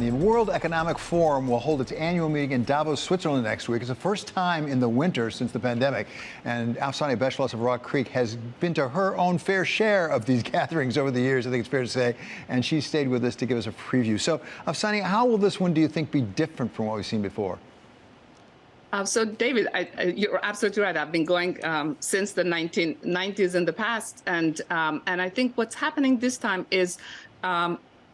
The World Economic Forum will hold its annual meeting in Davos, Switzerland next week. It's the first time in the winter since the pandemic. And Afsaneh Beschloss of RockCreek has been to her own fair share of these gatherings over the years, I think it's fair to say. And she stayed with us to give us a preview. So, Afsaneh, how will this one, do you think, be different from what we've seen before? So, David, you're absolutely right. I've been going since the 1990s in the past. And I think what's happening this time is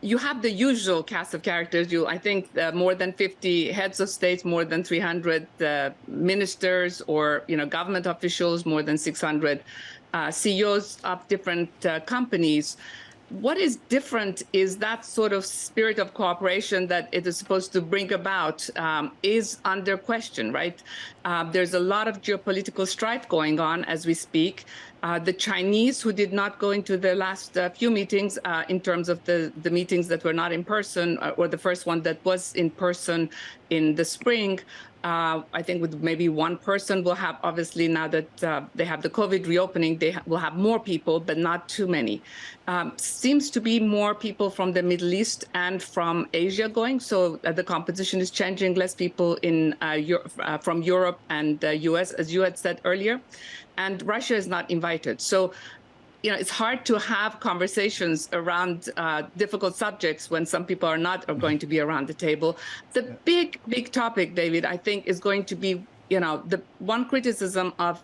you have the usual cast of characters. I think more than 50 heads of states, more than 300 ministers or government officials, more than 600 CEOs of different companies. What is different is that sort of spirit of cooperation that it is supposed to bring about is under question, right? There's a lot of geopolitical strife going on as we speak. The Chinese, who did not go into the last few meetings in terms of the meetings that were not in person, or the first one that was in person in the spring, I think with maybe one person, will have, obviously, now that they have the COVID reopening, they will have more people, but not too many. Seems to be more people from the Middle East and from Asia going, so the composition is changing, less people from Europe and the US, as you had said earlier, and Russia is not invited. So, it's hard to have conversations around difficult subjects when some people are going to be around the table. The big topic, David, I think, is going to be, the one criticism of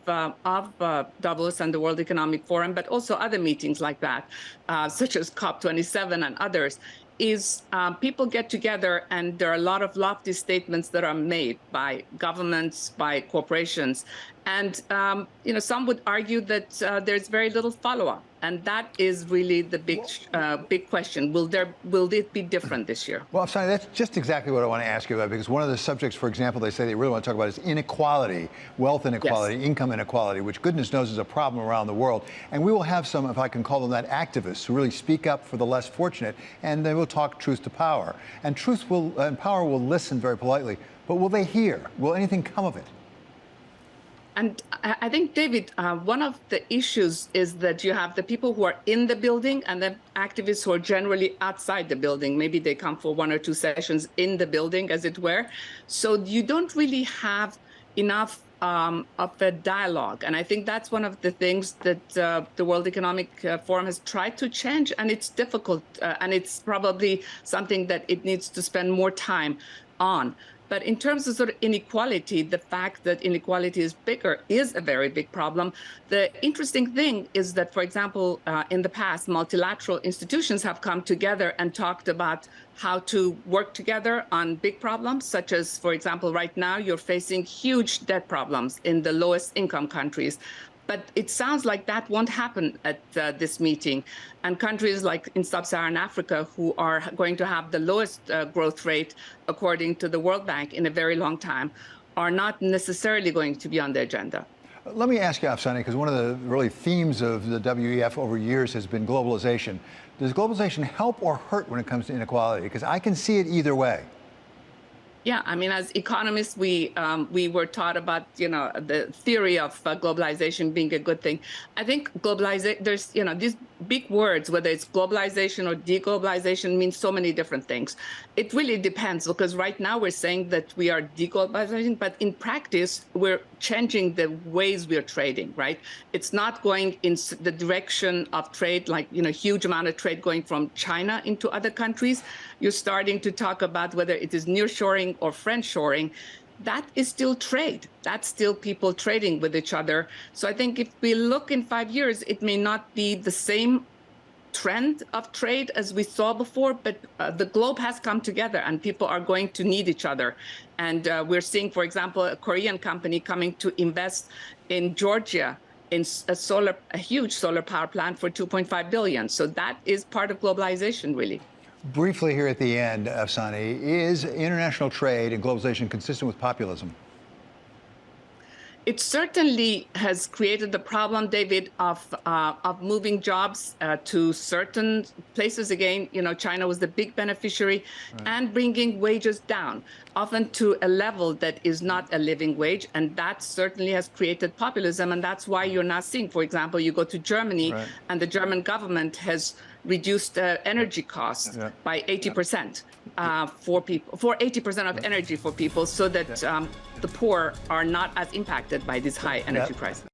Davos and the World Economic Forum, but also other meetings like that, such as COP27 and others, is people get together and there are a lot of lofty statements that are made by governments, by corporations. And, some would argue that there's very little follow-up. And that is really the big question. Will it be different this year? Well, Afsaneh, that's just exactly what I want to ask you about, because one of the subjects, for example, they say they really want to talk about is inequality, wealth inequality, yes, income inequality, which goodness knows is a problem around the world. And we will have some, if I can call them that, activists who really speak up for the less fortunate, and they will talk truth to power. And power will listen very politely, but will they hear? Will anything come of it? And I think, David, one of the issues is that you have the people who are in the building and the activists who are generally outside the building. Maybe they come for one or two sessions in the building, as it were. So you don't really have enough of a dialogue. And I think that's one of the things that the World Economic Forum has tried to change. And it's difficult. And it's probably something that it needs to spend more time on. But in terms of sort of inequality, the fact that inequality is bigger is a very big problem. The interesting thing is that, for example, in the past, multilateral institutions have come together and talked about how to work together on big problems, such as, for example, right now, you're facing huge debt problems in the lowest income countries. But it sounds like that won't happen at this meeting. And countries like in sub-Saharan Africa, who are going to have the lowest growth rate, according to the World Bank, in a very long time, are not necessarily going to be on the agenda. Let me ask you, Afsaneh, because one of the really themes of the WEF over years has been globalization. Does globalization help or hurt when it comes to inequality? Because I can see it either way. Yeah, I mean, as economists, we were taught about, the theory of globalization being a good thing. I think globalization, there's, these big words, whether it's globalization or deglobalization, means so many different things. It really depends, because right now we're saying that we are deglobalizing, but in practice, we're changing the ways we're trading, right? It's not going in the direction of trade, like, huge amount of trade going from China into other countries. You're starting to talk about whether it is nearshoring or friendshoring. That is still trade. That's still people trading with each other. So I think if we look in 5 years, it may not be the same trend of trade as we saw before, but the globe has come together and people are going to need each other. And we're seeing, for example, a Korean company coming to invest in Georgia in a huge solar power plant for $2.5 billion. So that is part of globalization, really. Briefly here at the end, Afsaneh, is international trade and globalization consistent with populism? It certainly has created the problem, David, of moving jobs to certain places. Again, China was the big beneficiary, right, and bringing wages down, often to a level that is not a living wage. And that certainly has created populism. And that's why you're now seeing, for example, you go to Germany, right, and the German government has reduced energy costs, yeah, by 80%. for people, for 80% of energy for people, so that the poor are not as impacted by these high energy prices.